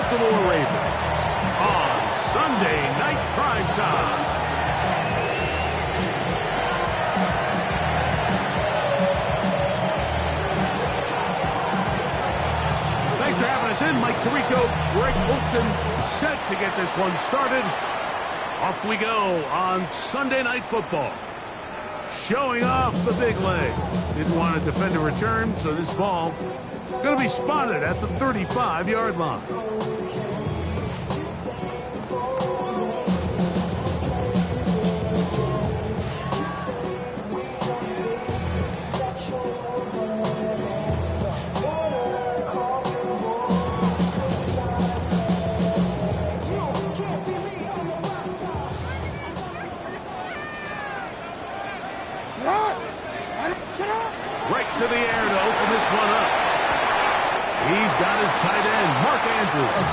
Baltimore Ravens on Sunday Night Primetime. Thanks for having us in. Mike Tirico, Greg Olson, set to get this one started. Off we go on Sunday Night Football. Showing off the big leg. Didn't want to defend a return, so this ball going to be spotted at the 35-yard line. Right to the air to open this one up. He's got his tight end, Mark Andrews.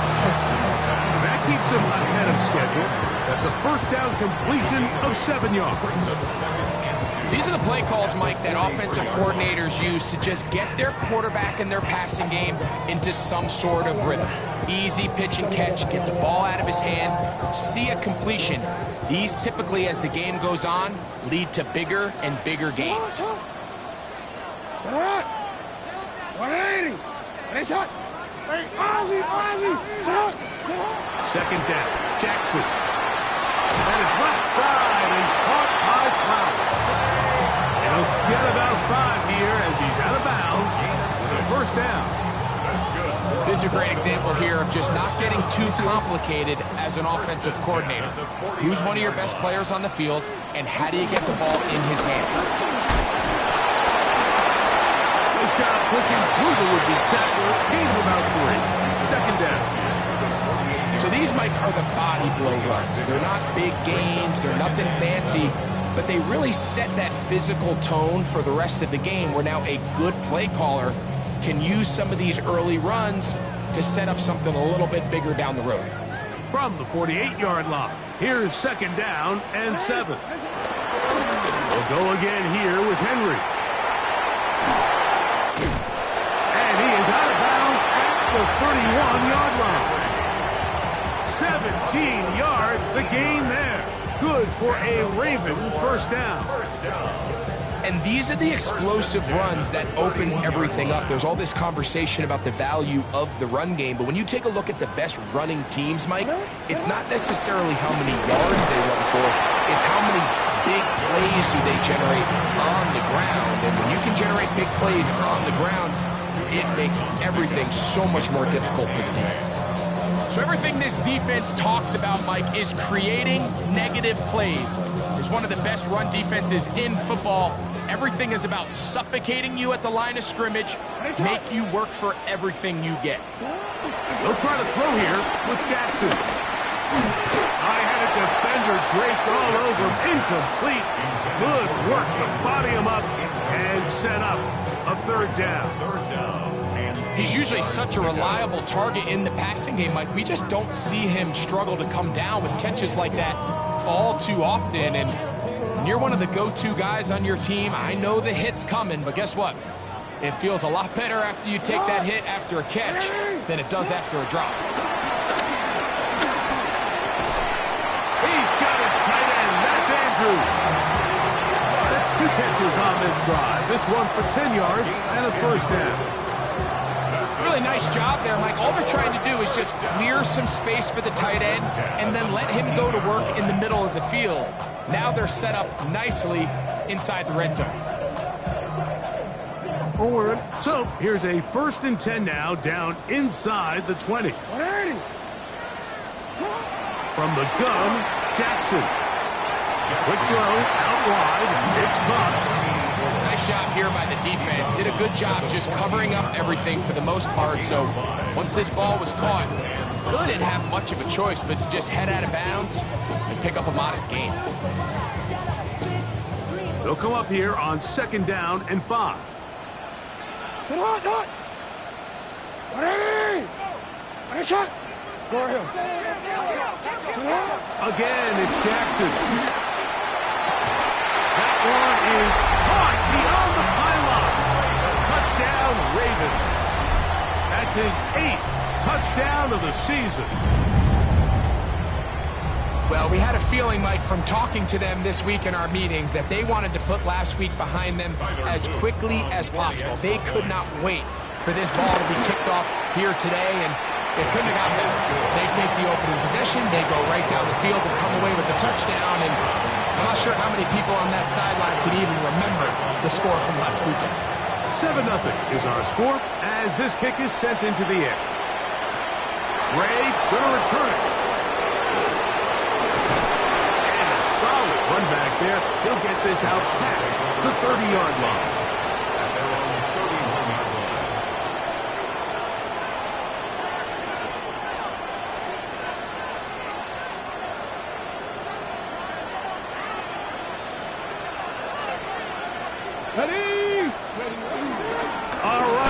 That keeps him ahead of schedule. That's a first down completion of 7 yards. These are the play calls, Mike, that offensive coordinators use to just get their quarterback and their passing game into some sort of rhythm. Easy pitch and catch, get the ball out of his hand, see a completion. These typically, as the game goes on, lead to bigger and bigger gains. 180. Second down, Jackson. And it's left side and caught by Flowers. And he'll get about 5 here as he's out of bounds. The first down. This is a great example here of just not getting too complicated as an offensive coordinator. Who's one of your best players on the field, and how do you get the ball in his hands? Nice job pushing through the would-be tackler. Gain of about 3. Second down. So these, Mike, are the body blow runs. They're not big gains. They're nothing fancy. But they really set that physical tone for the rest of the game, where now a good play caller can use some of these early runs to set up something a little bit bigger down the road. From the 48-yard line, here's second down and 7. We'll go again here with Henry. And he is out of bounds at the 31-yard line. 17 yards to gain there. Good for a Raven first down. And these are the explosive runs that open everything up. There's all this conversation about the value of the run game, but when you take a look at the best running teams, Mike, it's not necessarily how many yards they run for, it's how many big plays do they generate on the ground. And when you can generate big plays on the ground, it makes everything so much more difficult for the defense. So everything this defense talks about, Mike, is creating negative plays. It's one of the best run defenses in football. Everything is about suffocating you at the line of scrimmage, make you work for everything you get. They'll try to throw here with Jackson. High-headed defender draped all over him. Incomplete. Good work to body him up and set up a third down. He's usually such a reliable target in the passing game, Mike. We just don't see him struggle to come down with catches like that all too often. And when you're one of the go-to guys on your team, I know the hit's coming, but guess what? It feels a lot better after you take that hit after a catch than it does after a drop. He's got his tight end. That's Andrew. That's 2 catches on this drive. This one for 10 yards and a first down. Really nice job there, Mike. All they're trying to do is just clear some space for the tight end and then let him go to work in the middle of the field. Now they're set up nicely inside the red zone. Forward. So here's a 1st and 10 now, down inside the 20. From the gun, Jackson. Quick throw out wide. It's caught. Nice job here by the defense. Did a good job just covering up everything for the most part. So once this ball was caught, really didn't have much of a choice but to just head out of bounds and pick up a modest gain. They'll come up here on 2nd down and 5. Again, it's Jackson. That one is caught beyond the pylon. Touchdown, Ravens. That's his 8th down of the season. Well, we had a feeling, Mike, from talking to them this week in our meetings that they wanted to put last week behind them as quickly as possible. They could not wait for this ball to be kicked off here today, and it couldn't have gotten better. They take the opening possession, they go right down the field and come away with a touchdown, and I'm not sure how many people on that sideline can even remember the score from last weekend. 7-0 is our score as this kick is sent into the air. Ray going to return it. And a solid run back there. He'll get this out past the 30-yard line.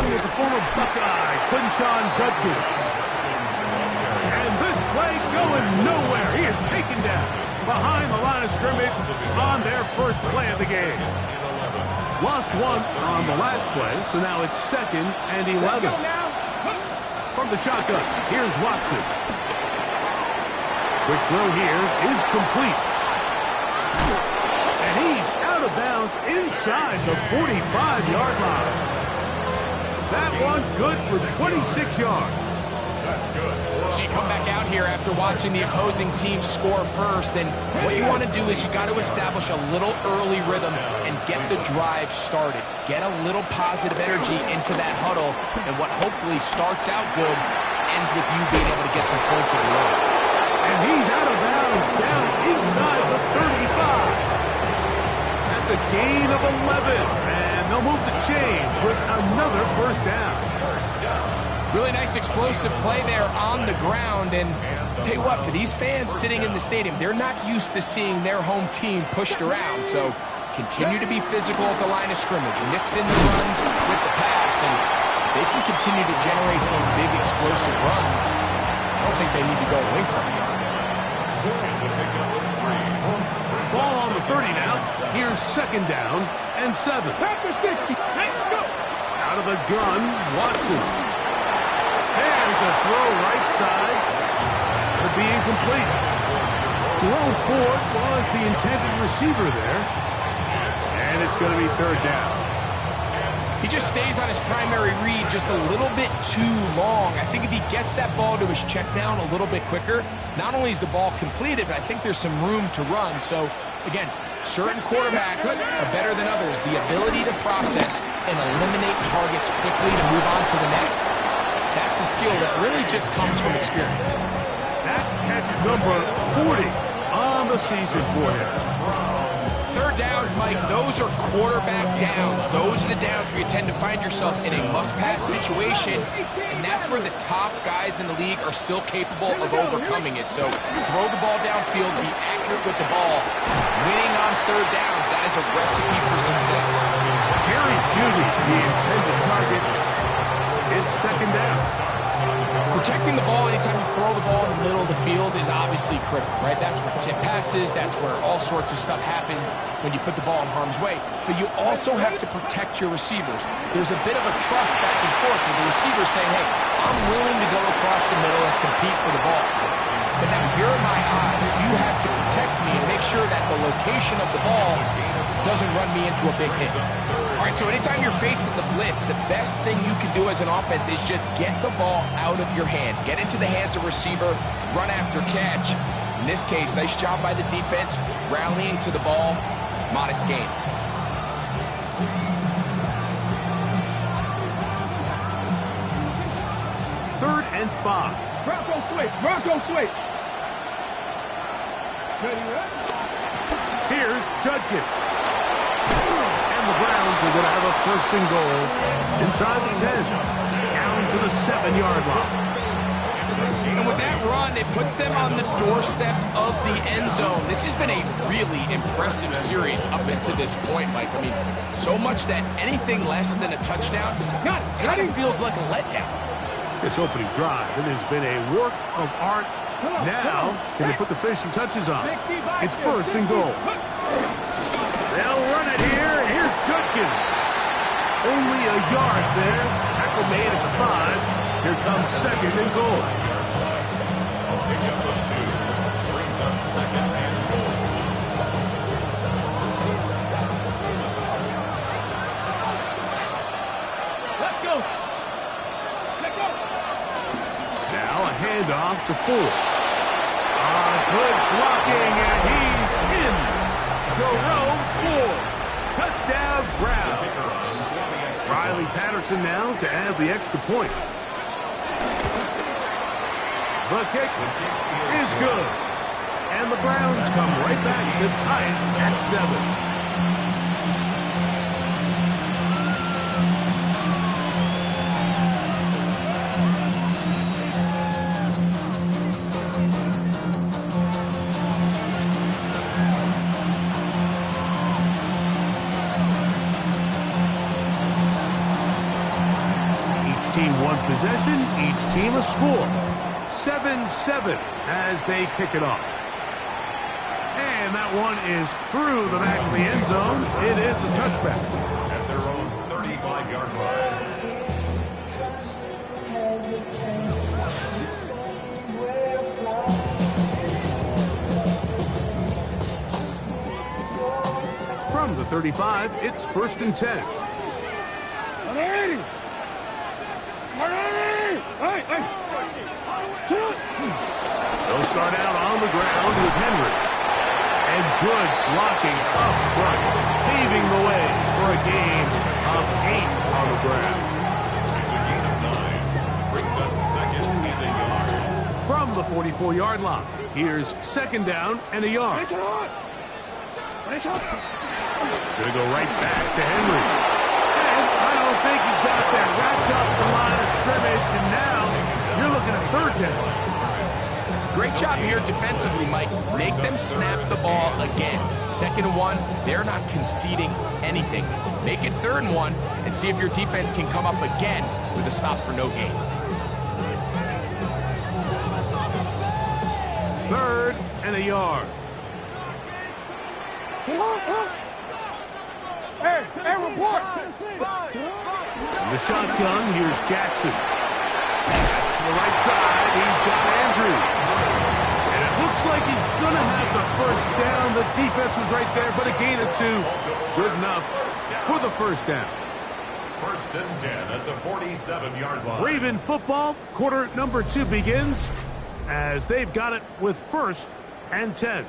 With the former Buckeye, Quinshawn Judkins. And this play going nowhere. He is taken down behind the line of scrimmage on their first play of the game. Lost one on the last play, so now it's 2nd and 11. From the shotgun, here's Watson. Quick throw here is complete. And he's out of bounds inside the 45-yard line. That one good for 26 yards. That's good. So you come back out here after watching the opposing team score first, and what you want to do is you got to establish a little early rhythm and get the drive started. Get a little positive energy into that huddle, and what hopefully starts out good ends with you being able to get some points of your own. And he's out of bounds down inside the 35. That's a gain of 11. They'll move the chains with another first down. Really nice explosive play there on the ground. And tell you what, for these fans sitting in the stadium, they're not used to seeing their home team pushed around. So continue to be physical at the line of scrimmage. Mix in the runs with the pass. And they can continue to generate those big explosive runs. I don't think they need to go away from it. Ball on the 30 now. Here's 2nd down and 7. Let's go. Out of the gun, Watson. There's a throw right side. To be incomplete. Jerome Ford was the intended receiver there. And it's going to be 3rd down. He just stays on his primary read just a little bit too long. I think if he gets that ball to his check down a little bit quicker, not only is the ball completed, but I think there's some room to run. So, again, certain quarterbacks are better than others. The ability to process and eliminate targets quickly to move on to the next, that's a skill that really just comes from experience. That catch number 40 on the season for him. 3rd downs, Mike, those are quarterback downs. Those are the downs where you tend to find yourself in a must-pass situation, and that's where the top guys in the league are still capable of overcoming it. So throw the ball downfield, be accurate with the ball. Winning on 3rd downs, that is a recipe for success. Jerry Jeudy, the intended target. It's 2nd down. Protecting the ball anytime you throw the ball in the middle of the field is obviously critical, right? That's where tip passes, that's where all sorts of stuff happens when you put the ball in harm's way. But you also have to protect your receivers. There's a bit of a trust back and forth with the receiver saying, hey, I'm willing to go across the middle and compete for the ball. But now you're my eye. You have to protect me and make sure that the location of the ball doesn't run me into a big hit. All right, so anytime you're facing the blitz, the best thing you can do as an offense is just get the ball out of your hand. Get into the hands of receiver, run after catch. In this case, nice job by the defense, rallying to the ball, modest gain. Third and 5. Bronco switch. Bronco switch. Here's Judkins. And the Browns are going to have a 1st and goal inside the 10, down to the 7-yard line. And with that run, it puts them on the doorstep of the end zone. This has been a really impressive series up until this point, Mike. I mean, so much that anything less than a touchdown kind of feels like a letdown. This opening drive, it has been a work of art. Now, can they put the finishing touches on? It's 1st and goal. They'll run it here. Here's Judkins. Only a yard there. Tackle made at the 5. Here comes second and goal. Pickup of 2 brings up second and goal. Let's go. Let's go. Now a handoff to Ford. Good blocking, and he's in. Jerome Ford. Touchdown, Browns. Riley Patterson now to add the extra point. The kick is good. And the Browns come right back to tie it at 7. One possession, each team a score. 7-7 as they kick it off. And that one is through the back of the end zone. It is a touchback. At their own 35-yard line. From the 35, it's 1st and 10. They'll start out on the ground with Henry. And good blocking up front, paving the way for a gain of 8 on the ground. It's a gain of 9. Brings up second and a yard. From the 44-yard line, here's second down and a yard. Gonna go right back to Henry. And I don't think he got that wrapped up the line of scrimmage, and now you're looking at third down. Great job here defensively, Mike. Make them snap the ball again. 2nd and 1, they're not conceding anything. Make it 3rd and 1 and see if your defense can come up again with a stop for no gain. 3rd and a yard. Hey, report. In the shotgun, here's Jackson. That's to the right side. He's got Andrews. And it looks like he's going to have the first down. The defense was right there, but a gain of 2. Good enough for the first down. 1st and 10 at the 47-yard line. Raven football, quarter number 2 begins as they've got it with 1st and 10.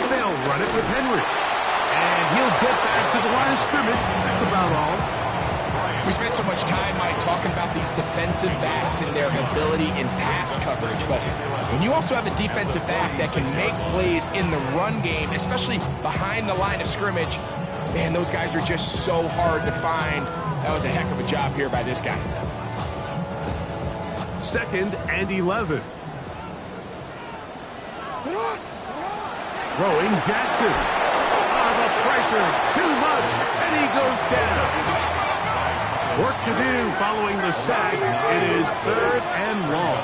They'll run it with Henry. And he'll get back to the line of scrimmage. That's about all. We spent so much time, Mike, talking about these defensive backs and their ability in pass coverage. But when you also have a defensive back that can make plays in the run game, especially behind the line of scrimmage, man, those guys are just so hard to find. That was a heck of a job here by this guy. 2nd and 11. Throwing Jackson. The pressure, too much, and he goes down. Work to do following the sack. It is 3rd and long.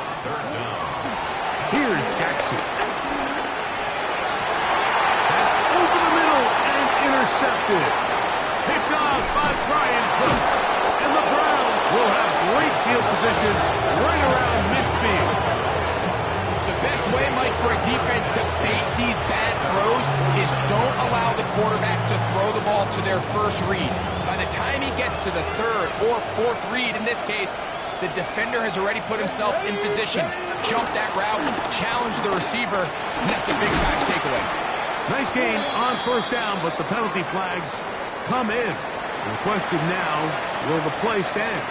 Here's Jackson. That's over the middle and intercepted. Picked off by Brian Cook. And the Browns will have great field position right around midfield. The best way, Mike, for a defense to bait these bad throws is don't allow the quarterback to throw the ball to their first read. By the time he gets to the 3rd or 4th read, in this case, the defender has already put himself in position. Jump that route, challenge the receiver, and that's a big-time takeaway. Nice gain on 1st down, but the penalty flags come in. The question now, will the play stand?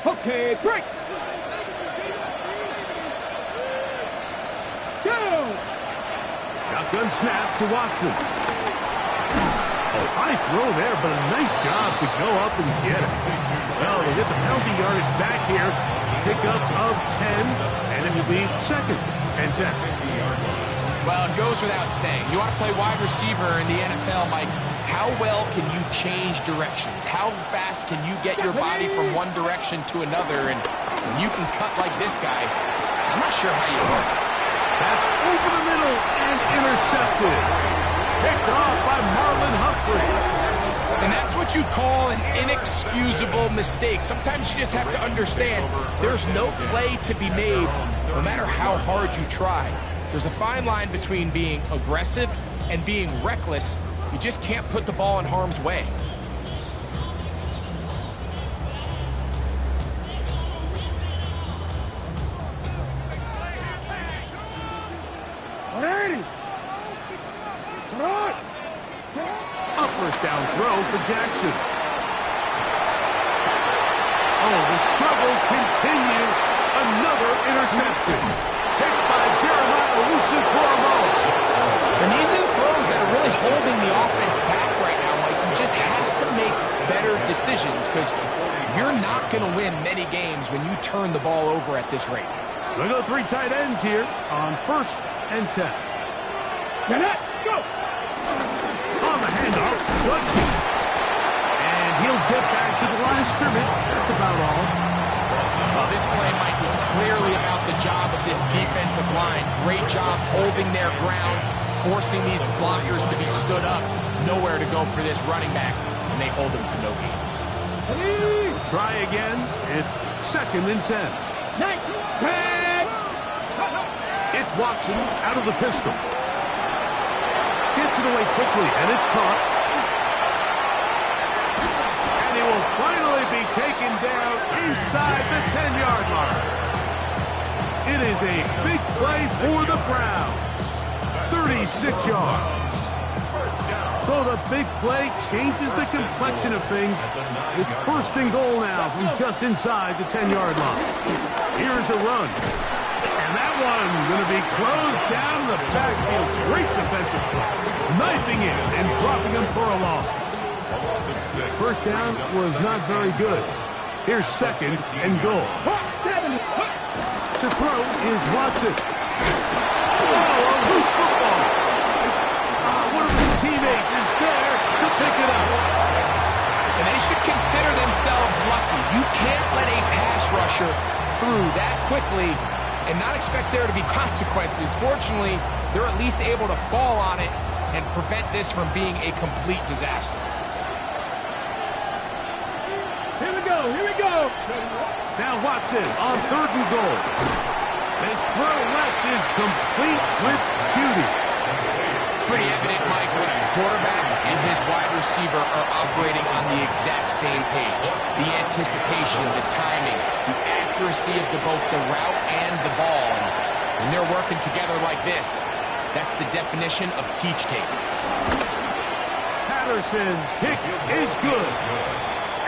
Okay, break. Go. snap to Watson. Oh, high throw there, but a nice job to go up and get it. Well, they'll get the penalty yardage back here. Pickup of 10, and it will be 2nd and 10. Well, it goes without saying. You want to play wide receiver in the NFL, Mike. How well can you change directions? How fast can you get your body from one direction to another? And when you can cut like this guy, I'm not sure how you work. That's over the middle and intercepted. Picked off by Marlon Humphrey. And that's what you call an inexcusable mistake. Sometimes you just have to understand there's no play to be made, no matter how hard you try. There's a fine line between being aggressive and being reckless. You just can't put the ball in harm's way. A first down throw for Jackson. Oh, the struggles continue. Another interception. Picked by Jeremiah Owusu-Koramoah. And these are the throws that are really holding the offense back right now, Mike. He just has to make better decisions because you're not going to win many games when you turn the ball over at this rate. We go 3 tight ends here on 1st and 10. Let's go. On the handoff, Judge. And he'll get back to the line of scrimmage. That's about all. Well, this play, Mike, was clearly about the job of this defensive line. Great job holding their ground, forcing these blockers to be stood up. Nowhere to go for this running back, and they hold him to no gain. Try again. It's 2nd and 10. Nice. It's Watson out of the pistol. Gets it away quickly, and it's caught. And he will finally be taken down inside the 10-yard line. It is a big play for the Browns. 36 yards. So the big play changes the complexion of things. It's 1st and goal now from just inside the 10-yard line. Here's a run. And that one going to be closed down the backfield. Great defensive play. Knifing in and dropping him for a loss. First down was not very good. Here's 2nd and goal. To throw is Watson. Oh, a loose football. One of his teammates is there to pick it up. And they should consider themselves lucky. You can't let a pass rusher through that quickly and not expect there to be consequences. Fortunately, they're at least able to fall on it and prevent this from being a complete disaster. Here we go. Here we go. Now Watson on 3rd and goal. His throw left is complete with Judy. It's pretty evident, Mike, when a quarterback and his wide receiver are operating on the exact same page. The anticipation, the timing, the accuracy of both the route and the ball. And when they're working together like this, that's the definition of teach tape. Patterson's kick is good.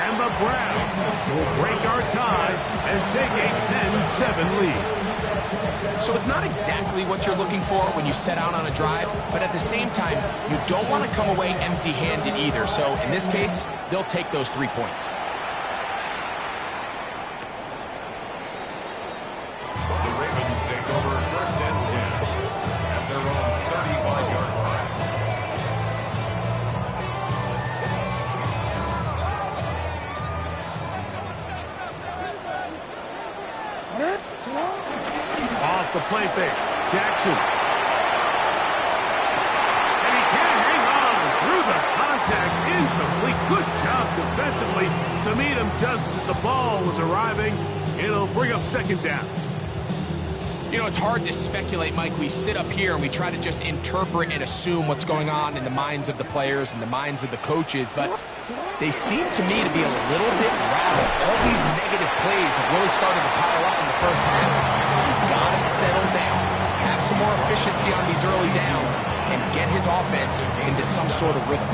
And the Browns will break our tie and take a 10-7 lead. So it's not exactly what you're looking for when you set out on a drive, but at the same time, you don't want to come away empty-handed either. So in this case, they'll take those 3 points. The Ravens take over 1st and 10 at their own 35-yard line. Off the play fake. Jackson. And he can't hang on through the contact. Incomplete. Good job defensively to meet him just as the ball was arriving. It'll bring up 2nd down. You know, it's hard to speculate, Mike. We sit up here and we try to just interpret and assume what's going on in the minds of the players and the minds of the coaches, but they seem to me to be a little bit rattled. All these negative plays have really started to pile up in the first half. He's got to settle down, have some more efficiency on these early downs, and get his offense into some sort of rhythm.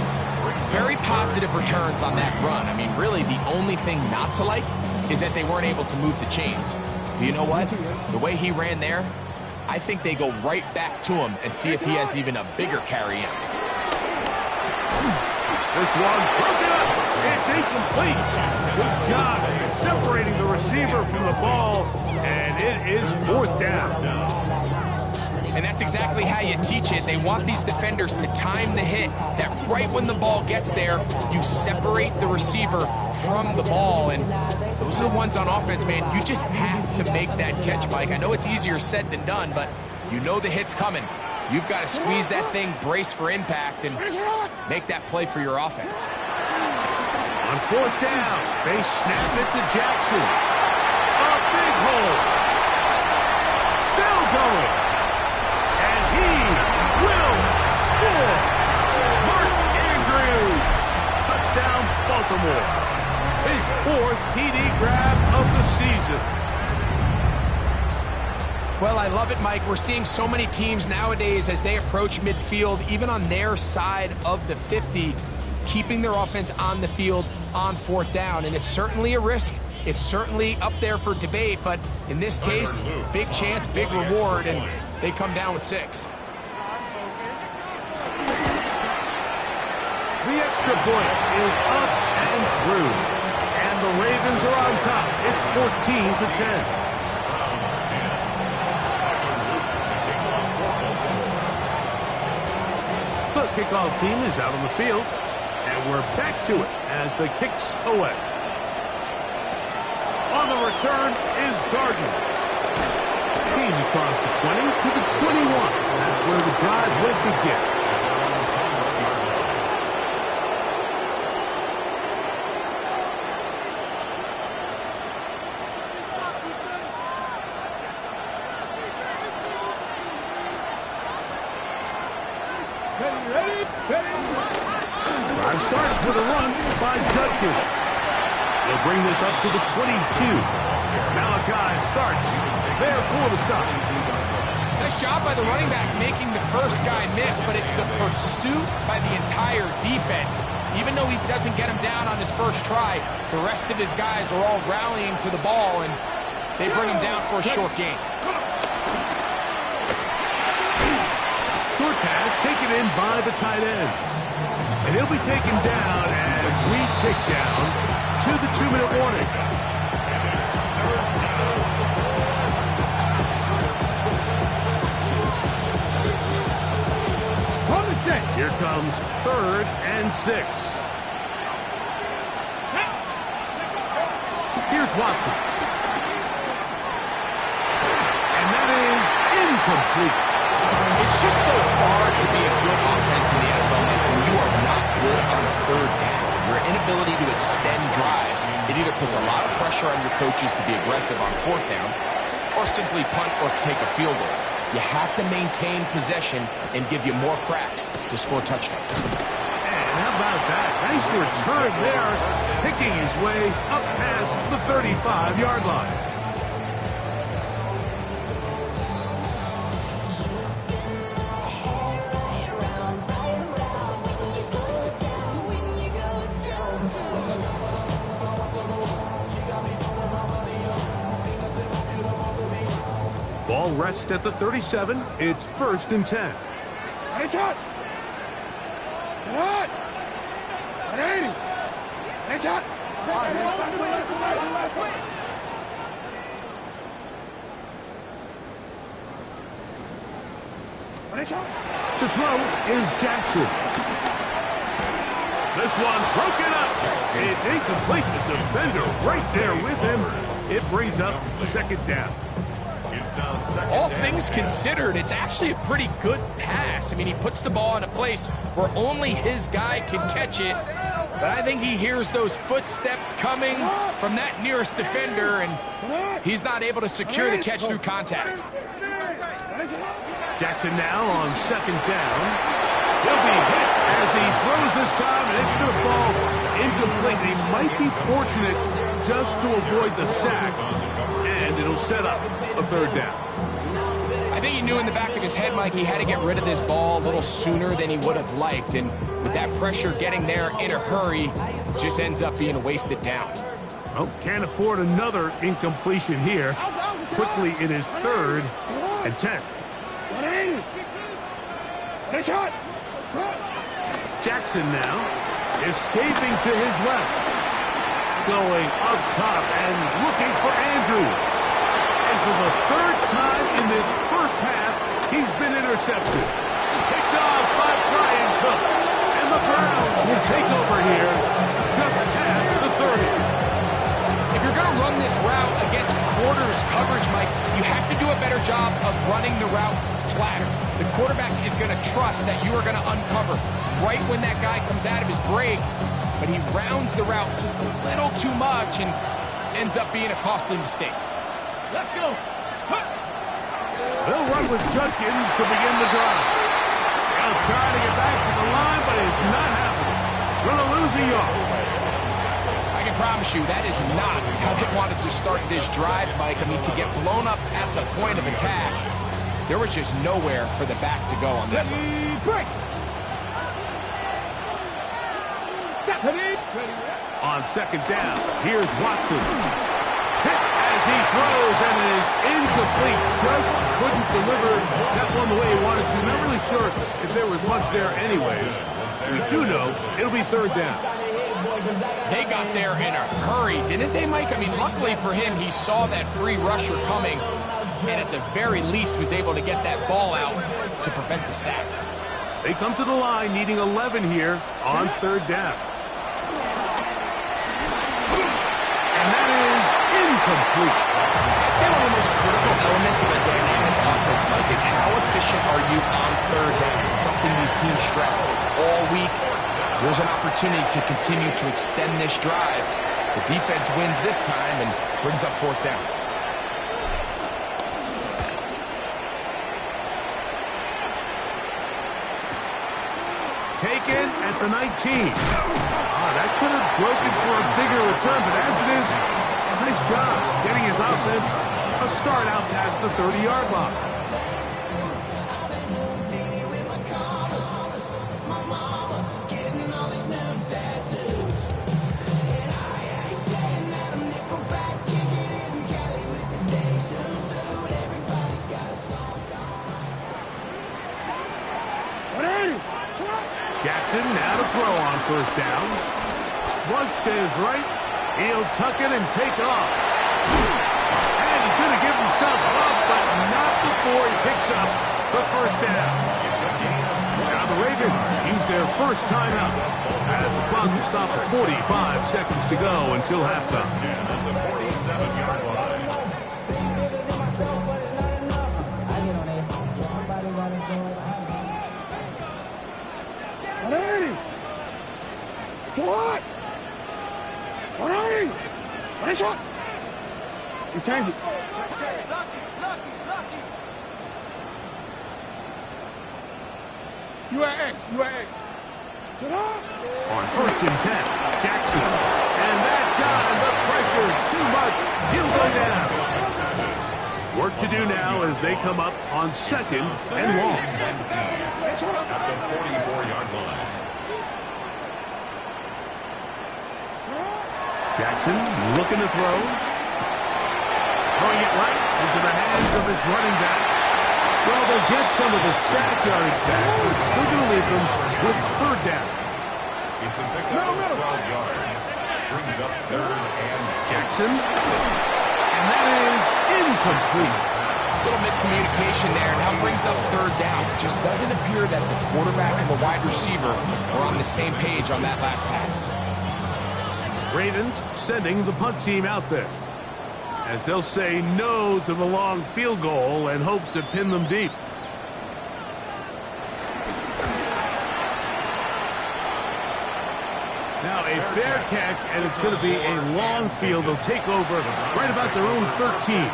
Very positive returns on that run. I mean, really, the only thing not to like is that they weren't able to move the chains. But you know what? The way he ran there, I think they go right back to him and see if he has even a bigger carry in. This one broken up. It's incomplete. Good job separating the receiver from the ball, and it is 4th down. And that's exactly how you teach it. They want these defenders to time the hit, that right when the ball gets there, you separate the receiver from the ball. And those are the ones on offense, man. You just have to make that catch, Mike. I know it's easier said than done, but you know the hit's coming. You've got to squeeze that thing, brace for impact, and make that play for your offense. On 4th down, they snap it to Jackson. A big hole. Still going. And he will score. Mark Andrews. Touchdown, Baltimore. His 4th TD grab of the season. Well, I love it, Mike. We're seeing so many teams nowadays as they approach midfield, even on their side of the 50, keeping their offense on the field on 4th down. And it's certainly a risk. It's certainly up there for debate, but in this case, big chance, big reward, and they come down with 6. The extra point is up and through. And the Ravens are on top. It's 14-10. The kickoff team is out on the field, and we're back to it as the kick's away. On the return is Gardner. He's across the 20 to the 21. That's where the drive will begin. Drive starts with a run by Judkins. He'll bring this up to the 22. Malachi starts there for the stop. Nice job by the running back making the first guy miss, but it's the pursuit by the entire defense. Even though he doesn't get him down on his first try, the rest of his guys are all rallying to the ball, and they bring him down for a short gain. Short pass taken in by the tight end. And he'll be taken down as we tick down to the 2-minute warning. Here comes 3rd and 6. Here's Watson. And that is incomplete. It's just so hard to be a good offense in the NFL when you are not good on 3rd down. Your inability to extend drives, it either puts a lot of pressure on your coaches to be aggressive on 4th down or simply punt or take a field goal. You have to maintain possession and give you more cracks to score touchdowns. And how about that? Nice return there, picking his way up past the 35-yard line. Ball rests at the 37. It's 1st and 10. Hey, shot! Shot! 180! Hey, shot! To throw is Jackson. This one broken up. It's incomplete. The defender right there with him. It brings up 2nd down. All things considered, it's actually a pretty good pass. I mean, he puts the ball in a place where only his guy can catch it. But I think he hears those footsteps coming from that nearest defender, and he's not able to secure the catch through contact. Jackson now on 2nd down. He'll be hit as he throws this time, and it's going to fall incomplete. He might be fortunate just to avoid the sack, and it'll set up a 3rd down. I think he knew in the back of his head, Mike, he had to get rid of this ball a little sooner than he would have liked. And with that pressure getting there in a hurry, it just ends up being a wasted down. Well, can't afford another incompletion here. Quickly, it is 3rd and 10. 180. Ready, shot. Jackson now escaping to his left. Going up top and looking for Andrews. And for the third time in this first half, he's been intercepted. Picked off by Brian Cook. And the Browns will take over here just past the 30. If you're going to run this route against quarters coverage, Mike, you have to do a better job of running the route flatter. The quarterback is going to trust that you are going to uncover right when that guy comes out of his break, but he rounds the route just a little too much and ends up being a costly mistake. Let's go. They'll run with Judkins to begin the drive. They'll try to get back to the line, but it's not happening. Going to lose a yard. I can promise you that is not how they wanted to start this drive, Mike. I mean, to get blown up at the point of attack, there was just nowhere for the back to go on that one. Break. On second down, here's Watson. Hit as he throws, and it is incomplete. Just couldn't deliver that one the way he wanted to. Not really sure if there was much there anyways. We do know it'll be third down. They got there in a hurry, didn't they, Mike? I mean, luckily for him, he saw that free rusher coming, and at the very least was able to get that ball out to prevent the sack. They come to the line needing 11 here on third down. And that is incomplete. I'd say one of the most critical elements of a dynamic offense, Mike, is how efficient are you on third down? It's something these teams stress all week. There's an opportunity to continue to extend this drive. The defense wins this time and brings up fourth down. Taken at the 19. That could have broken for a bigger return, but as it is, nice job getting his offense a start out past the 30-yard line. Jackson now to throw on first down. Flush to his right. He'll tuck it and take off. And he's going to give himself up, but not before he picks up the first down. Now the Ravens use their first timeout as the clock will stop at 45 seconds to go until halftime. 10 at the 47-yard line. It's a lot. 180. Ready, shot. You change it. You are X. On first and 10, Jackson. And that time, the pressure too much. He'll go down. Work to do now as they come up on second and long. At the 44-yard line. Jackson looking to throw. Throwing it right into the hands of his running back. Well, they'll get some of the sack yardage back, but it's still going to leave them with third down. It's a pickup of 12 yards. Brings up third and Jackson. And that is incomplete. Little miscommunication there, and now brings up third down. It just doesn't appear that the quarterback and the wide receiver are on the same page on that last pass. Ravens sending the punt team out there, as they'll say no to the long field goal and hope to pin them deep. Now a fair catch, and it's going to be a long field. They'll take over right about their own 13.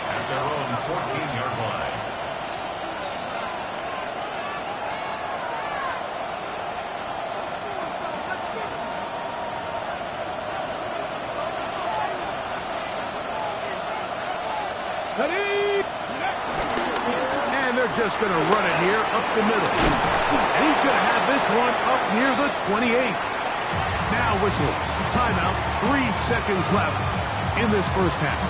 at their own 14-yard line. And they're just going to run it here up the middle. And he's going to have this one up near the 28. Now whistles. Timeout. 3 seconds left in this first half.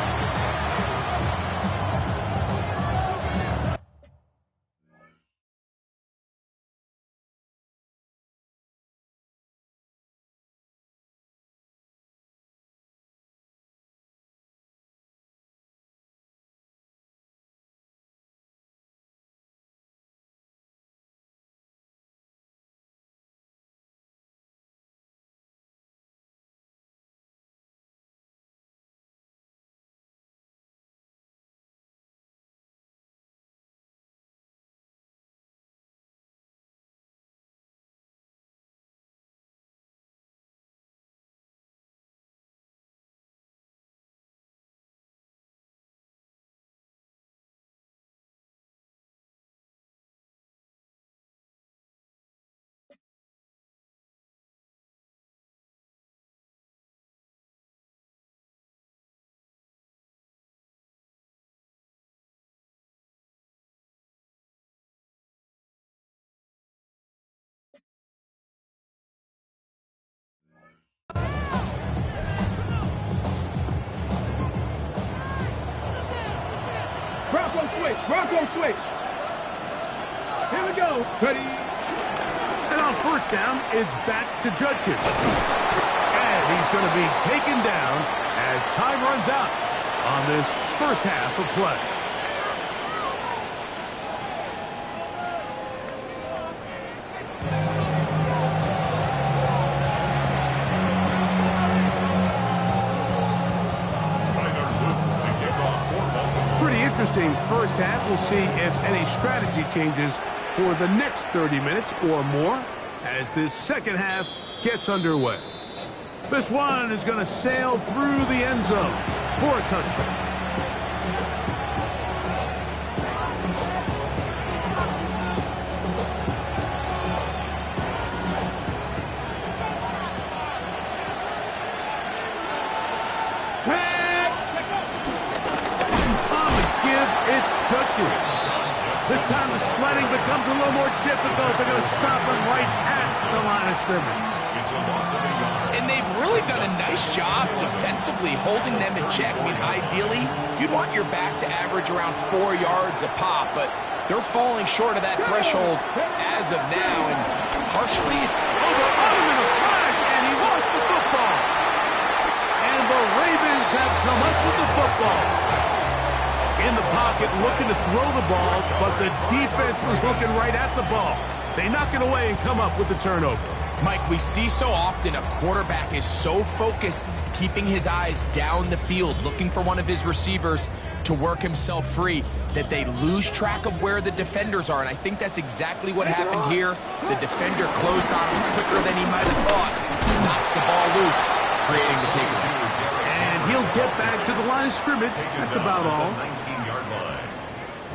switch. Bronco switch. Here we go. Ready. And on first down, it's back to Judkins. And he's going to be taken down as time runs out on this first half of play. Pretty interesting first half. We'll see if any strategy changes for the next 30 minutes or more as this second half gets underway. This one is going to sail through the end zone for a touchdown. It's Judkins. This time the sledding becomes a little more difficult. They're going to stop him right at the line of scrimmage. And they've really done a nice job defensively holding them in check. I mean, ideally, you'd want your back to average around 4 yards a pop, but they're falling short of that threshold as of now. And partially over him in a flash, and he lost the football. And the Ravens have come up with the football. In the pocket, looking to throw the ball, but the defense was looking right at the ball. They knock it away and come up with the turnover. Mike, we see so often a quarterback is so focused, keeping his eyes down the field, looking for one of his receivers to work himself free, that they lose track of where the defenders are. And I think that's exactly what happened here. The defender closed on him quicker than he might have thought. Knocks the ball loose, creating the takeaway. And he'll get back to the line of scrimmage. That's about all. 19-yard line.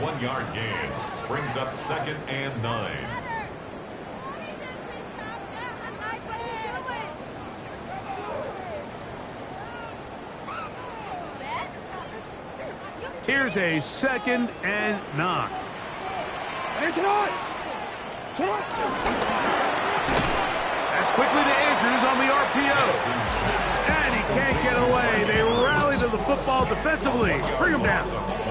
1 yard gain brings up 2nd and 9. Here's a 2nd and 9. It's not. That's quickly to Andrews on the RPO. And he can't get away. They rally to the football defensively. Bring him down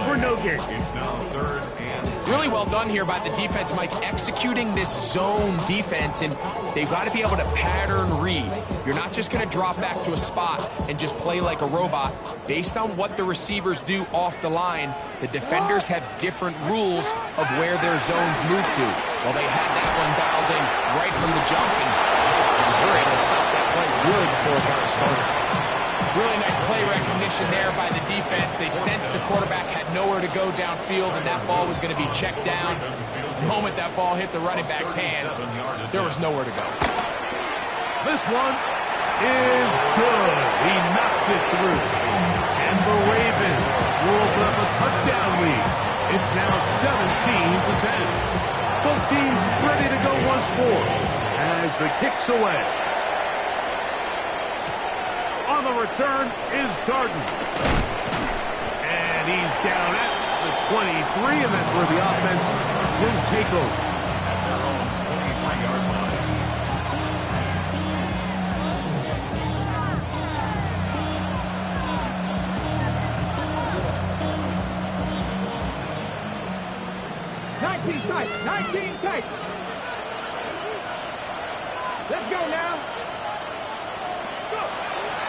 for no gain. It's now 3rd and Really well done here by the defense, Mike, executing this zone defense, and they've got to be able to pattern read. You're not just going to drop back to a spot and just play like a robot. Based on what the receivers do off the line, the defenders have different rules of where their zones move to. Well, they had that one dialed in right from the jump, and they're able to stop that play really before it got started. Really nice play recognition there by the defense. They sensed the quarterback had nowhere to go downfield, and that ball was going to be checked down. The moment that ball hit the running back's hands, there was nowhere to go. This one is good. He knocks it through. And the Ravens will open up a touchdown lead. It's now 17-10. Both teams ready to go once more as the kick's away. On the return is Darden. And he's down at the 23, and that's where the offense will take over. at their own 23-yard line. Nineteen tight. Let's go now.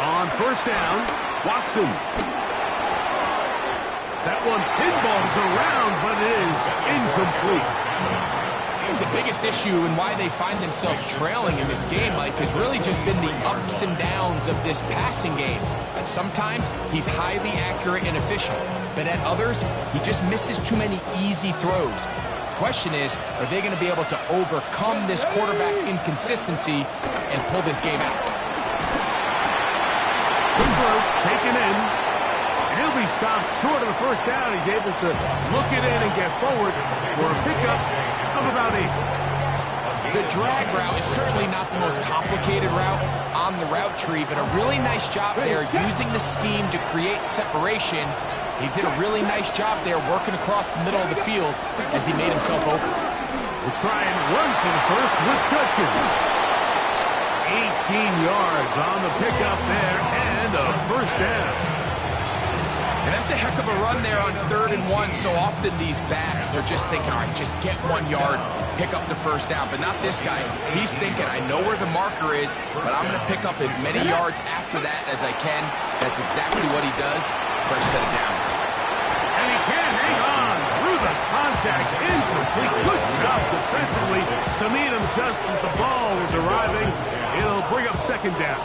On first down, Watson. That one pinballs around, but it is incomplete. I think the biggest issue and why they find themselves trailing in this game, Mike, has really just been the ups and downs of this passing game. At sometimes, he's highly accurate and efficient, but at others, he just misses too many easy throws. The question is, are they going to be able to overcome this quarterback inconsistency and pull this game out? Taken in, and he'll be stopped short of the first down. He's able to look it in and get forward for a pickup of about 8. The drag route is certainly not the most complicated route on the route tree, but a really nice job there using the scheme to create separation. He did a really nice job there working across the middle of the field as he made himself open. We'll try and run for the first with Judkins. 18 yards on the pickup there, and a first down. And that's a heck of a run there on 3rd and 1. So often these backs, they're just thinking, all right, just get 1 yard, pick up the first down. But not this guy. He's thinking, I know where the marker is, but I'm going to pick up as many yards after that as I can. That's exactly what he does. First set of downs. And he can't hang on through the contact. Incomplete. Good job defensively to meet him just as the ball was arriving. It'll bring up 2nd down.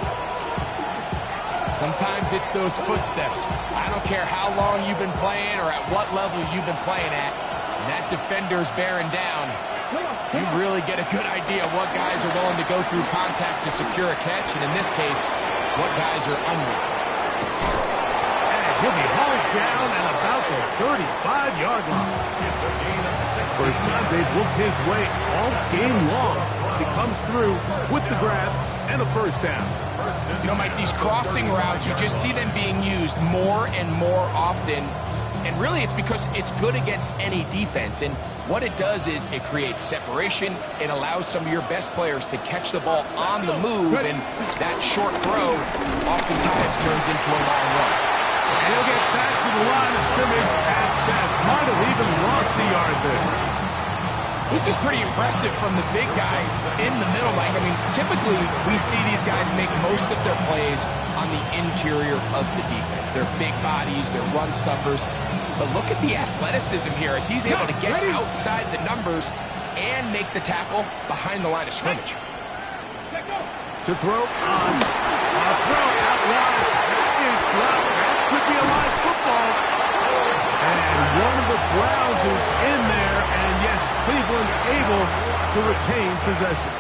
Sometimes it's those footsteps. I don't care how long you've been playing or at what level you've been playing at. When that defender's bearing down, you really get a good idea of what guys are willing to go through contact to secure a catch, and in this case, what guys are unwilling. And he'll be hauled down at about the 35-yard line. It's a gain of 6. First time they've looked his way all game long. He comes through with the grab and a first down. You know, Mike, these crossing routes, you just see them being used more and more often. And really, it's because it's good against any defense. And what it does is it creates separation. It allows some of your best players to catch the ball on the move. And that short throw oftentimes turns into a long run. And he'll get back to the line of scrimmage at best. Might have even lost a yard there. This is pretty impressive from the big guy in the middle. Like, I mean, typically we see these guys make most of their plays on the interior of the defense. They're big bodies, they're run stuffers. But look at the athleticism here as he's able to get outside the numbers and make the tackle behind the line of scrimmage. To throw on a throw out wide. That is dropped. That could be a live football. And one of the Browns is in there, and yes, Cleveland able to retain possession.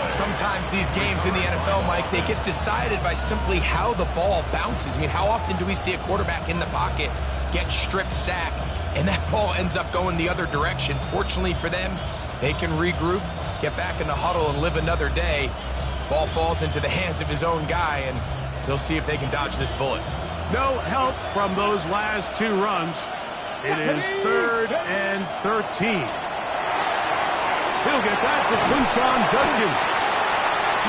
Sometimes these games in the NFL, Mike, they get decided by simply how the ball bounces. I mean, how often do we see a quarterback in the pocket get stripped sack, and that ball ends up going the other direction? Fortunately for them, they can regroup, get back in the huddle, and live another day. Ball falls into the hands of his own guy, and they'll see if they can dodge this bullet. No help from those last 2 runs. It is 3rd and 13. He'll get that to Quinshon Judkins.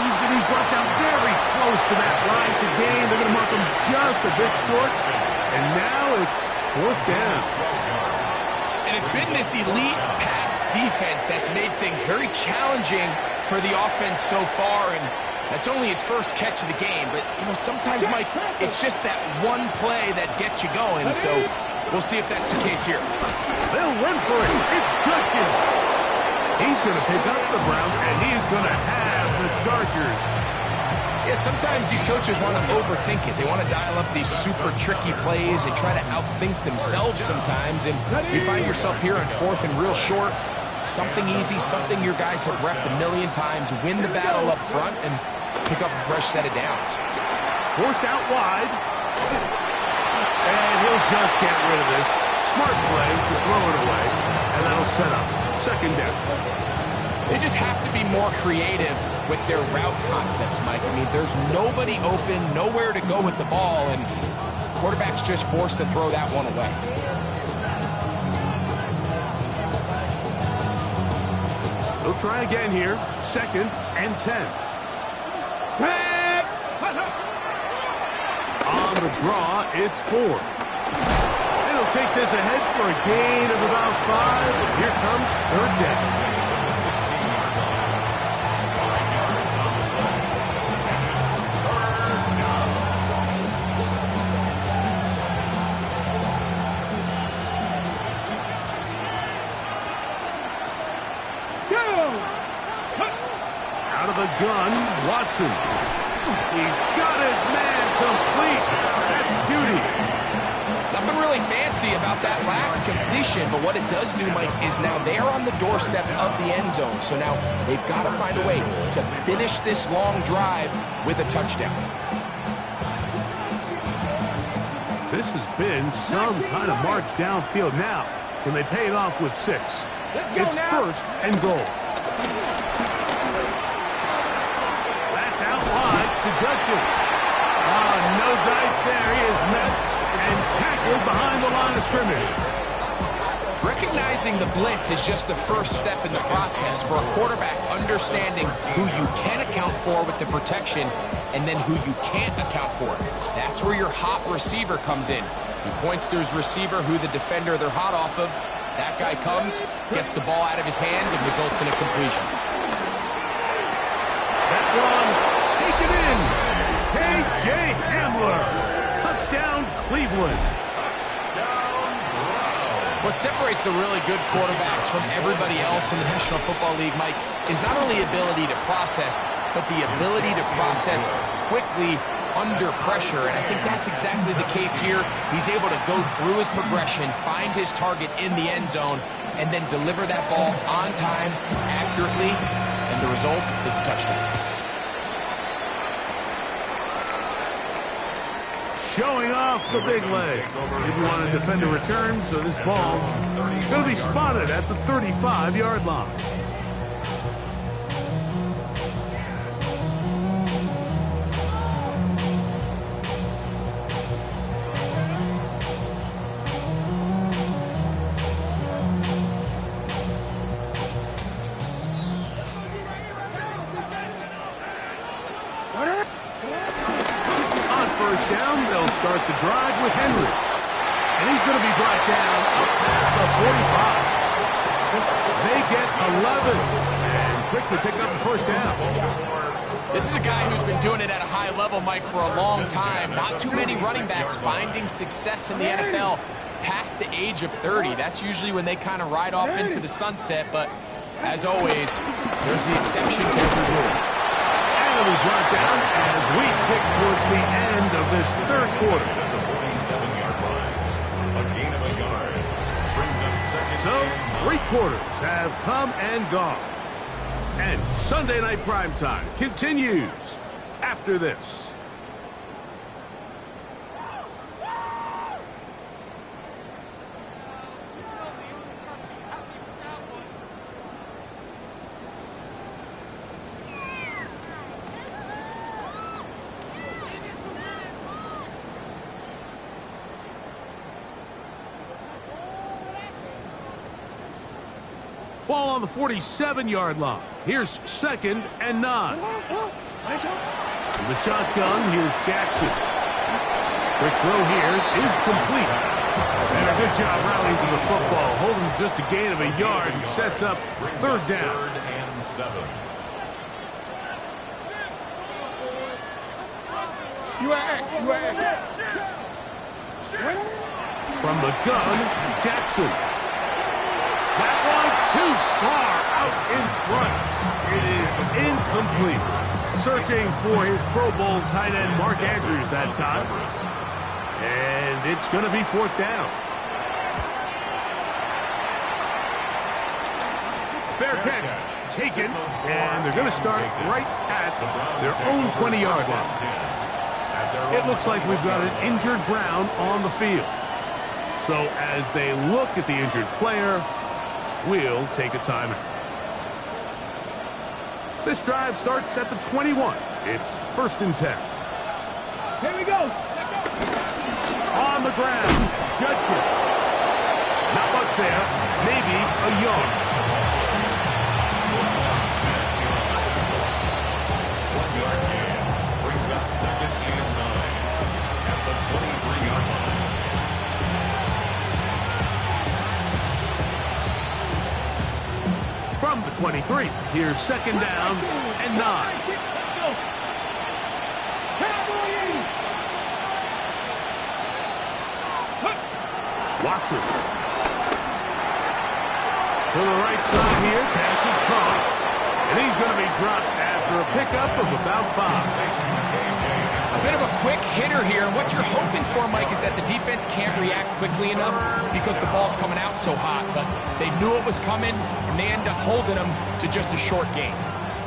He's going to be brought down very close to that line to gain. They're going to mark him just a bit short. And now it's 4th down. And it's been this elite pass defense that's made things very challenging for the offense so far. And that's only his first catch of the game. But, you know, sometimes, Mike, it's just that one play that gets you going. So we'll see if that's the case here. They'll run for it. It's Judkins. He's going to pick up the Browns, and he's going to have the Chargers. Yeah, sometimes these coaches want to overthink it. They want to dial up these super tricky plays. They try to outthink themselves sometimes. And you find yourself here on 4th and real short. Something easy, something your guys have repped a million times. Win the battle up front and pick up a fresh set of downs. Forced out wide. And he'll just get rid of this. Smart play to throw it away. And that'll set up 2nd down. They just have to be more creative with their route concepts, Mike. I mean, there's nobody open, nowhere to go with the ball, and quarterback's just forced to throw that one away. They'll try again here. 2nd and 10. On the draw, it's 4. And he'll take this ahead for a gain of about 5. And here comes 3rd down. Out of the gun, Watson. He's got his man complete. That's Judy. Nothing really fancy about that last completion, but what it does do, Mike, is now they're on the doorstep of the end zone. So now they've got to find a way to finish this long drive with a touchdown. This has been some kind of march downfield now. Can they pay it off with 6? It's 1st and goal. That's out wide to Judkins. No dice there. He is met and tackled behind the line of scrimmage. Recognizing the blitz is just the first step in the process for a quarterback understanding who you can account for with the protection and then who you can't account for. That's where your hot receiver comes in. He points to his receiver who the defender they're hot off of. That guy comes, gets the ball out of his hand, and results in a completion. That one, take it in. K.J. Hamler. Touchdown, Cleveland. What separates the really good quarterbacks from everybody else in the National Football League, Mike, is not only ability to process, but the ability to process quickly under pressure, and I think that's exactly the case here. He's able to go through his progression, find his target in the end zone, and then deliver that ball on time, accurately, and the result is a touchdown. Showing off the big leg. Didn't want to defend a return, so this ball going to be spotted at the 35-yard line. First down, they'll start the drive with Henry. And he's going to be brought down up past the 45. They get 11 and quickly pick up the first down. This is a guy who's been doing it at a high level, Mike, for a long time. Not too many running backs finding success in the NFL past the age of 30. That's usually when they kind of ride off into the sunset, but as always, there's the exception to every rule. And we brought down as we tick towards the end of this third quarter. So, 3 quarters have come and gone. And Sunday Night Primetime continues after this. Ball on the 47-yard line. Here's 2nd and 9. In the shotgun, here's Jackson. Quick throw here is complete. And a good job rallying to the football, holding just a gain of a yard and sets up 3rd down. 3rd and 7. From the gun, Jackson. That one too far out in front. It is incomplete. Searching for his Pro Bowl tight end Mark Andrews that time. And it's going to be 4th down. Fair catch taken, and they're going to start right at their own 20-yard line. It looks like we've got an injured Brown on the field. So as they look at the injured player, we'll take a timeout. This drive starts at the 21. It's 1st and 10. Here we go. On the ground, Judkins. Not much there. Maybe a yard. Brings up 2nd and 9 at the 23-yard line. From the 23, here's 2nd down and 9. Watson. To the right side here, pass is caught. And he's going to be dropped after a pickup of about 5. A bit of a quick hitter here, and what you're hoping for, Mike, is that the defense can't react quickly enough because the ball's coming out so hot, but they knew it was coming, and they end up holding them to just a short gain.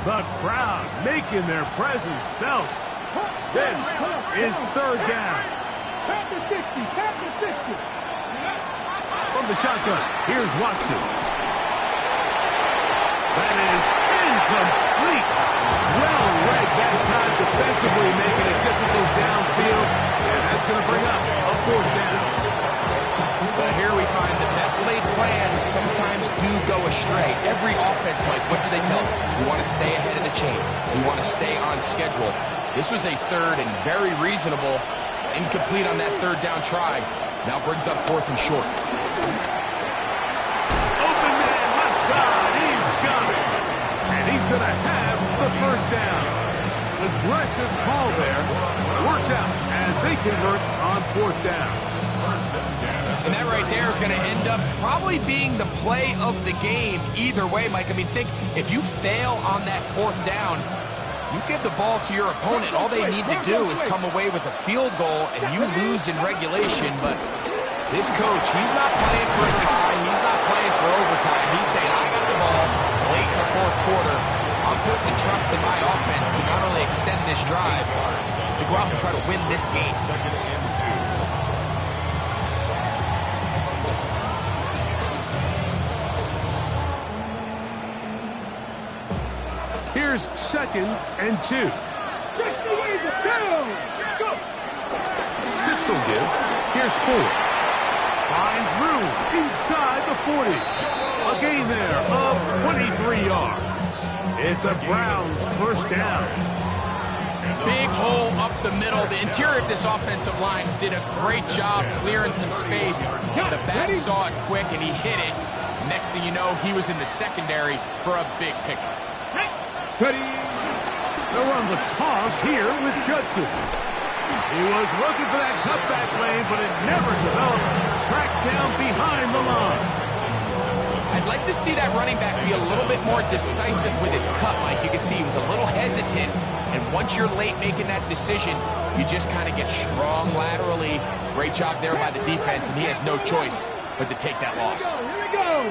The crowd making their presence felt. This is 3rd down. Tap the 60, tap the 60. From the shotgun, here's Watson. That is incomplete. Well read that time defensively, making it difficult downfield, and that's going to bring up a 4th down. But here we find the best laid plans sometimes do go astray. Every offense, Mike, what do they tell us? We want to stay ahead of the chains. We want to stay on schedule. This was a third and very reasonable. Incomplete on that third down try. Now brings up 4th and short. Open man, left side. He's got it. And he's going to have the first down. Aggressive call there. Works out as they convert on 4th down. And that right there is going to end up probably being the play of the game either way, Mike. I mean, think if you fail on that 4th down, you give the ball to your opponent. All they need to do is come away with a field goal, and you lose in regulation. But this coach, he's not playing for a tie. He's not playing for overtime. He's saying, I got the ball late in the 4th quarter. I'm putting the trust in my offense to not only extend this drive, to go out and try to win this game. Here's 2nd and 2. Pistol give. Here's 4. Finds room inside the 40. A gain there of 23 yards. It's a Browns first down. Big hole up the middle. The interior of this offensive line did a great job clearing some space. The back saw it quick, and he hit it. Next thing you know, he was in the secondary for a big pickup. They'll run the toss here with Judkins. He was looking for that cutback lane, but it never developed. Tracked down behind the line. I'd like to see that running back be a little bit more decisive with his cut, Mike. You can see he was a little hesitant, and once you're late making that decision, you just kind of get strong laterally. Great job there by the defense, and he has no choice but to take that loss. Here we go.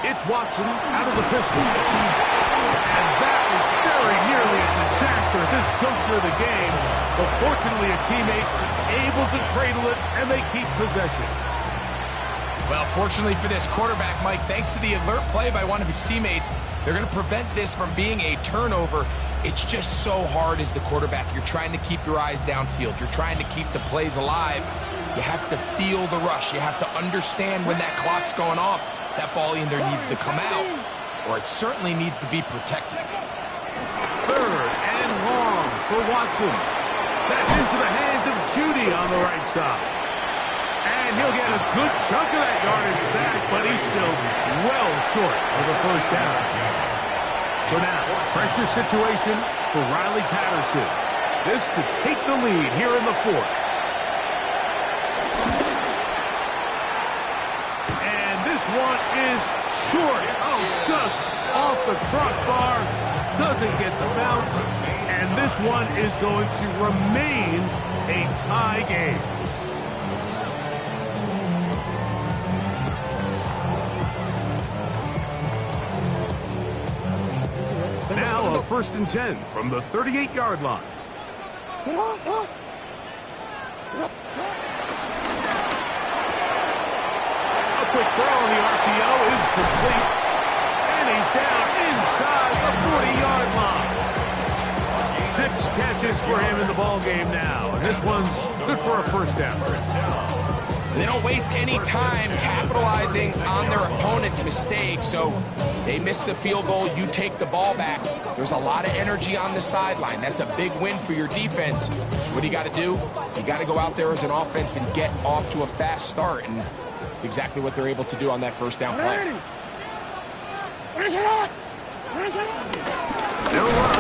It's Watson out of the pistol. And that was very nearly a disaster at this juncture of the game. But fortunately, a teammate able to cradle it, and they keep possession. Well, fortunately for this quarterback, Mike, thanks to the alert play by one of his teammates, they're going to prevent this from being a turnover. It's just so hard as the quarterback. You're trying to keep your eyes downfield. You're trying to keep the plays alive. You have to feel the rush. You have to understand when that clock's going off. That ball either needs to come out, or it certainly needs to be protected. 3rd and long for Watson. That's into the hands of Judy on the right side. And he'll get a good chunk of that yardage back, but he's still well short of the first down. So now, pressure situation for Riley Patterson. This to take the lead here in the 4th. And this one is short. Oh, just off the crossbar. Doesn't get the bounce. And this one is going to remain a tie game. Now a 1st and 10 from the 38-yard line. A quick throw on the RPO is complete. And he's down inside the 40-yard line. 6 catches for him in the ballgame now. And this one's good for a first down. They don't waste any time capitalizing on their opponent's mistake, so they miss the field goal, you take the ball back. There's a lot of energy on the sideline. That's a big win for your defense. So what do you got to do? You got to go out there as an offense and get off to a fast start, and it's exactly what they're able to do on that first down play. They'll run.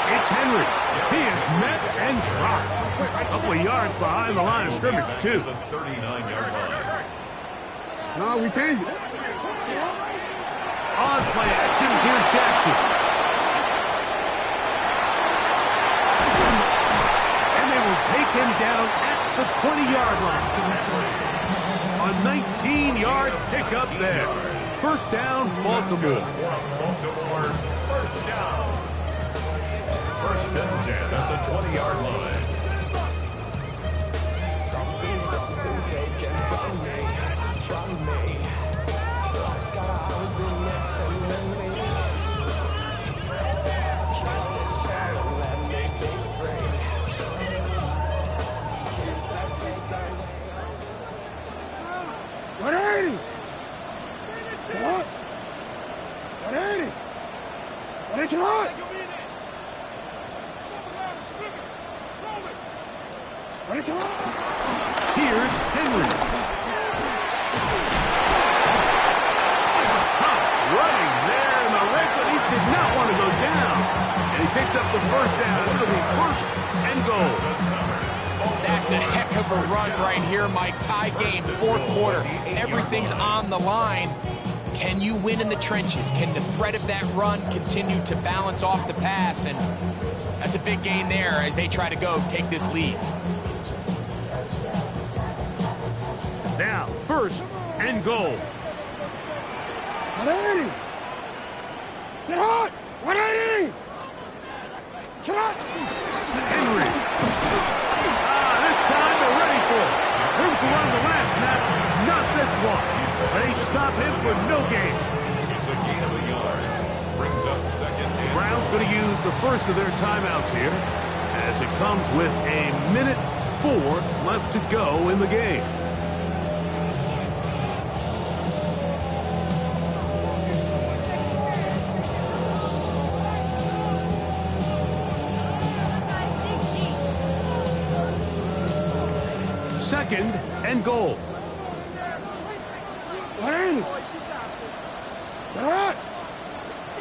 It's Henry. He is met and dropped. A couple of yards behind the line of scrimmage, too. No, we changed it. On play action, here's Jackson. And they will take him down at the 20-yard line. A 19-yard pickup there. First down, Baltimore. Baltimore, first down. 1st and 10 at the 20-yard line. Something taken from me. Life's got always been messing with me. Trying to chill and let me be free. Chance I take away. 180. What? 180. 180. Here's Henry. Running there in the red zone. He did not want to go down. And he picks up the first down. It'll be first and goal. That's a heck of a run right here, Mike. Tie game, fourth quarter. Everything's on the line. Can you win in the trenches? Can the threat of that run continue to balance off the pass? And that's a big gain there as they try to go take this lead. Now, first and goal. 180. Sit hot. 180. Sit hot. Henry. This time they're ready for it. Room to run the last snap. Not this one. They stop him for no gain. It's a gain of a yard. Brings up second and Brown's going to use the first of their timeouts here as it comes with a minute 4 left to go in the game. Second and goal. 180. Sit hot.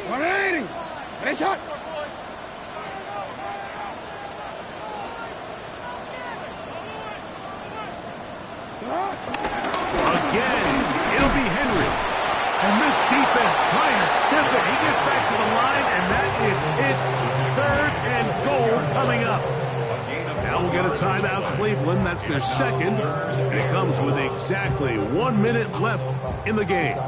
180. Hey, shot. Again, it'll be Henry. And this defense trying to stiff it. He gets back to the line, and that is it. Third and goal coming up. Now we'll get a timeout, Cleveland. That's their second. And it comes with exactly 1 minute left in the game.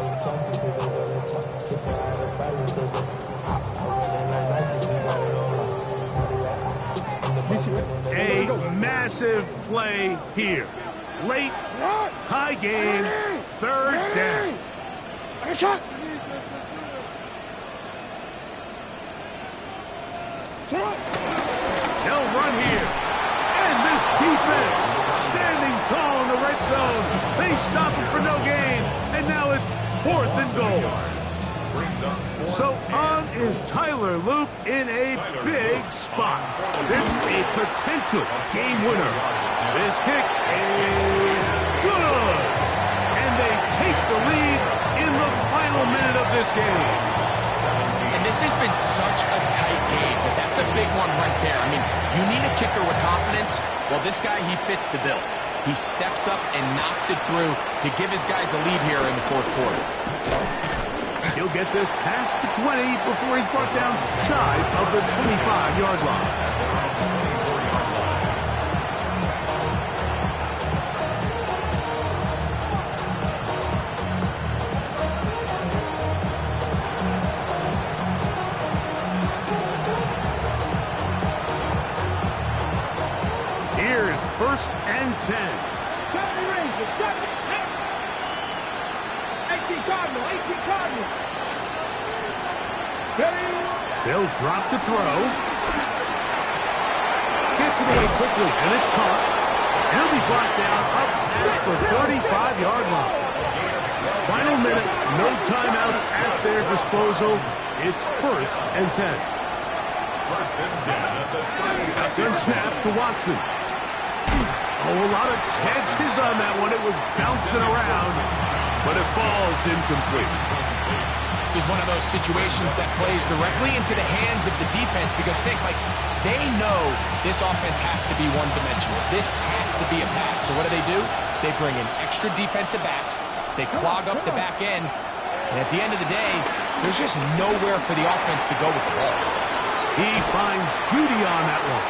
A massive play here. Late, tie game, third down. Hey, shot. Sit hot. They'll run here. And this defense standing tall in the red zone. They stop him for no gain. And now it's fourth and goal. So on is Tyler Loop in a big spot. This a potential game winner. This kick is good. And they take the lead in the final minute of this game. And this has been such a tight game, but that's a big one right there. I mean, you need a kicker with confidence. Well, this guy, he fits the bill. He steps up and knocks it through to give his guys a lead here in the fourth quarter. He'll get this past the 20 before he's brought down shy of the 25-yard line. Here's first and 10. 18 Cardinal. 18 Cardinal. They'll drop to throw. Gets it away quickly, and it's caught. And he'll be brought down up past the 35-yard line. Final minute, no timeouts at their disposal. It's first and 10. first and 10 at the 30. Good snap to Watson. Oh, a lot of chances on that one. It was bouncing around, but it falls incomplete. This is one of those situations that plays directly into the hands of the defense because they know this offense has to be one-dimensional. This has to be a pass. So what do? They bring in extra defensive backs. They clog up the back end. And at the end of the day, there's just nowhere for the offense to go with the ball. He finds Judy on that one.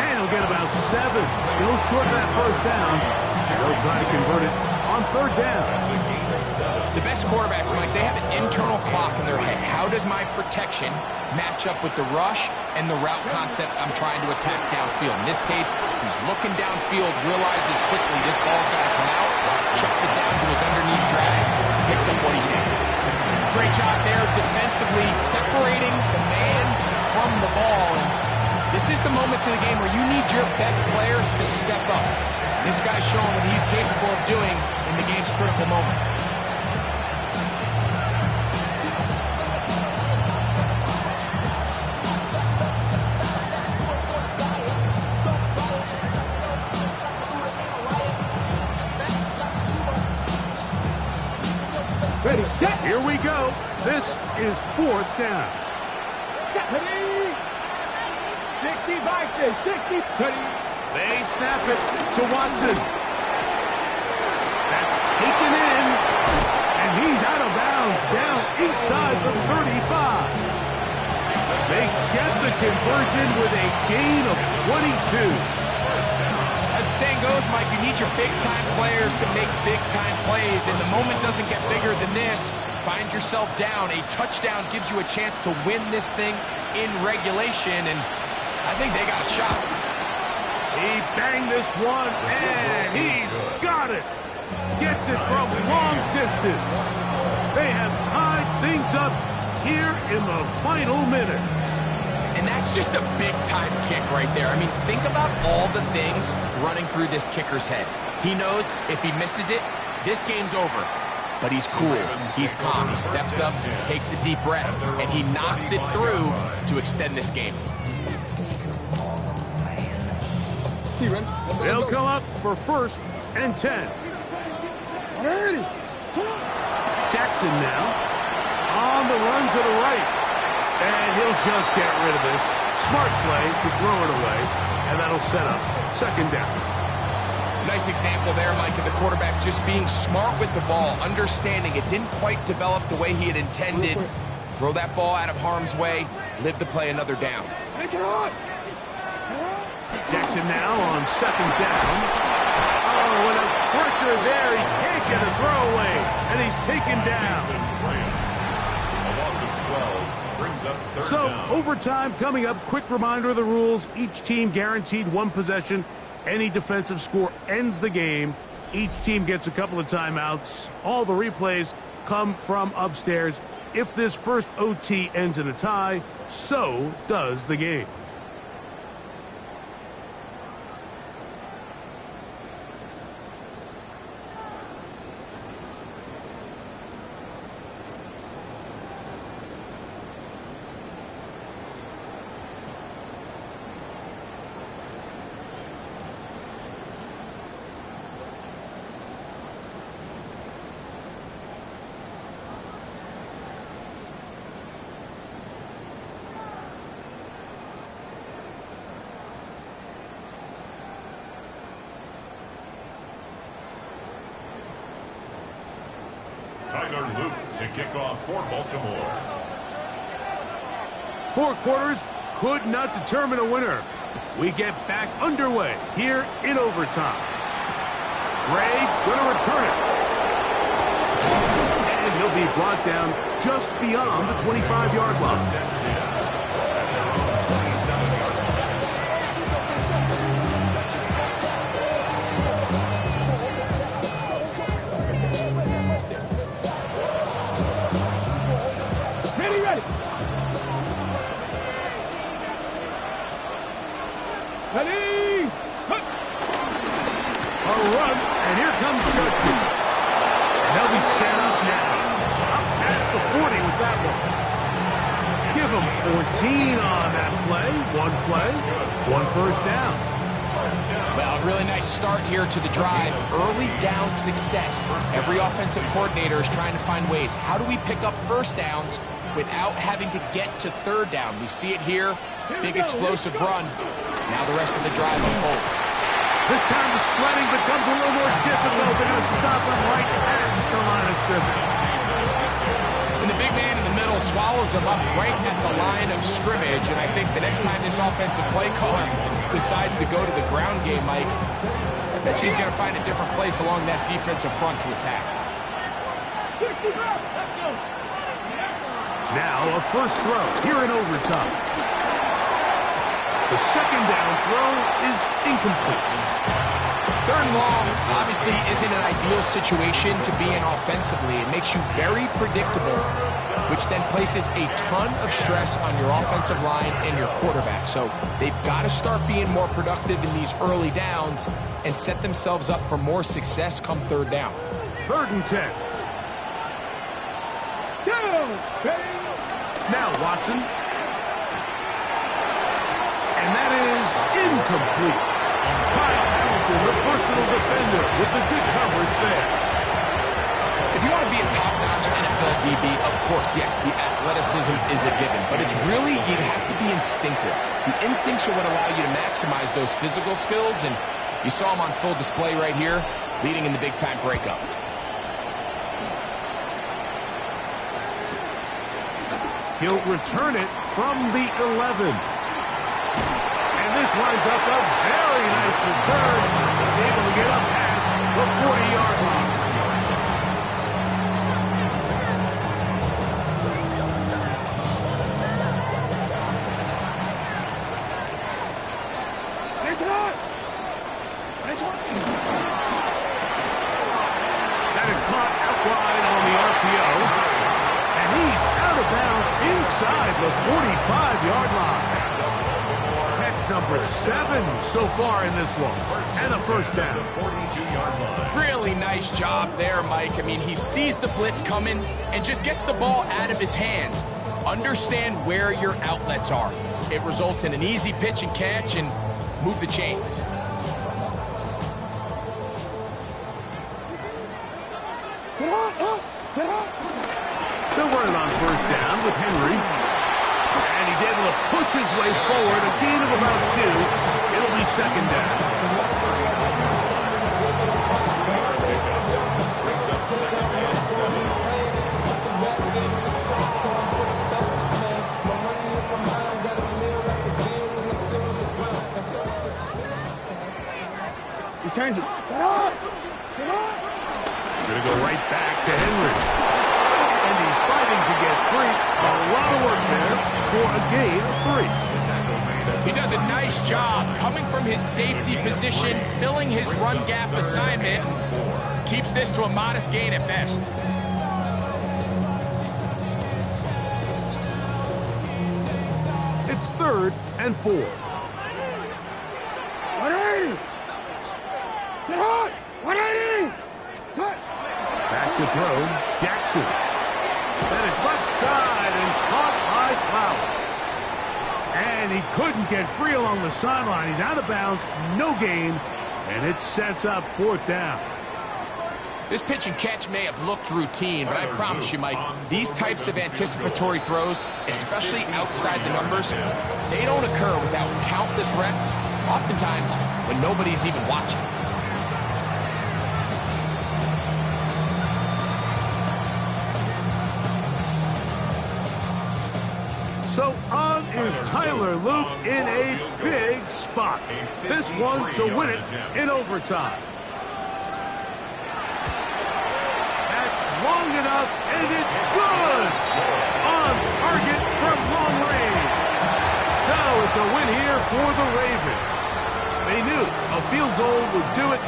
And he'll get about 7. Still short of that first down. They'll try to convert it on third down. The best quarterbacks, Mike, they have an internal clock in their head. How does my protection match up with the rush and the route concept I'm trying to attack downfield? In this case, he's looking downfield, realizes quickly this ball's got to come out, chucks it down to his underneath drag, picks up what he can. Great job there defensively, separating the man from the ball. And this is the moments of the game where you need your best players to step up. This guy's showing what he's capable of doing in the game's critical moment. is 4th down. 60 back there, 60. They snap it to Watson. That's taken in, and he's out of bounds down inside the 35. They get the conversion with a gain of 22. As the saying goes, Mike, you need your big-time players to make big-time plays, and the moment doesn't get bigger than this. Find yourself down. A touchdown gives you a chance to win this thing in regulation, and I think they got a shot. He banged this one, and he's got it. Gets it from long distance. They have tied things up here in the final minute. And that's just a big-time kick right there. I mean, think about all the things running through this kicker's head. He knows if he misses it, this game's over. But he's cool. He's calm. He steps up, takes a deep breath, and he knocks it through to extend this game. They'll come up for 1st and 10. Jackson now on the run to the right. And he'll just get rid of this. Smart play to throw it away. And that'll set up 2nd down. Nice example there, Mike, of the quarterback just being smart with the ball, understanding it didn't quite develop the way he had intended. Throw that ball out of harm's way, live to play another down. Jackson now on 2nd down. Oh, and a pressure there. He can't get a throwaway. And he's taken down. A loss of 12 brings up 3rd So, down. overtime coming up. Quick reminder of the rules. Each team guaranteed 1 possession. Any defensive score ends the game. Each team gets a couple of timeouts. All the replays come from upstairs. If this first OT ends in a tie, so does the game. Tyler Luke to kick off for Baltimore. 4 quarters could not determine a winner. We get back underway here in overtime. Gray gonna return it. And he'll be brought down just beyond the 25-yard line. Ready? A run, and here comes Judkins. And they'll be set up now. Up past the 40 with that one. Give them 14 on that play. 1 first down. Well, a really nice start here to the drive. Early down success. Every offensive coordinator is trying to find ways. How do we pick up first downs without having to get to 3rd down? We see it here. Big explosive run. Now the rest of the drive unfolds. This time the sledding becomes a little more difficult. They're going to stop him right at the line of scrimmage. And the big man in the middle swallows him up right at the line of scrimmage. And I think the next time this offensive play caller decides to go to the ground game, Mike, I bet he's going to find a different place along that defensive front to attack. Now a first throw here in overtime. The 2nd down throw is incomplete. 3rd and long obviously isn't an ideal situation to be in offensively. It makes you very predictable, which then places a ton of stress on your offensive line and your quarterback. So they've got to start being more productive in these early downs and set themselves up for more success come 3rd down. 3rd and 10. Now Watson. And that is incomplete. Kyle Hamilton, the personal defender, with the good coverage there. If you want to be a top-notch NFL Well, DB, of course, yes, the athleticism is a given, but it's really, you have to be instinctive. The instincts are what allow you to maximize those physical skills, and you saw him on full display right here, leading in the big-time breakup. He'll return it from the 11. And this winds up a very nice return. He's able to get up past the 40-yard line. That is caught out wide on the RPO. And he's out of bounds inside the 45-yard line. Catch number 7 so far in this one. And a first down. 42-yard line. Really nice job there, Mike. I mean, he sees the blitz coming and just gets the ball out of his hands. Understand where your outlets are. It results in an easy pitch and catch and move the chains. They'll run it on first down with Henry. And he's able to push his way forward. A gain of about 2. It'll be second down. Brings up second and 7. He turns it. Gonna go right back to Henry. And he's fighting to get free. A lot of work there for a gain of 3. He does a nice job coming from his safety position, filling his run gap assignment. Keeps this to a modest gain at best. It's 3rd and 4. Back to throw, Jackson. That is left side and caught by Flowers. And he couldn't get free along the sideline. He's out of bounds, no gain, and it sets up 4th down. This pitch and catch may have looked routine, but I promise you, Mike, these types of anticipatory throws, especially outside the numbers, they don't occur without countless reps, oftentimes when nobody's even watching. So on is Tyler Luke in a big spot. This one to win it in overtime. That's long enough, and it's good! On target from long range. So it's a win here for the Ravens. They knew a field goal would do it.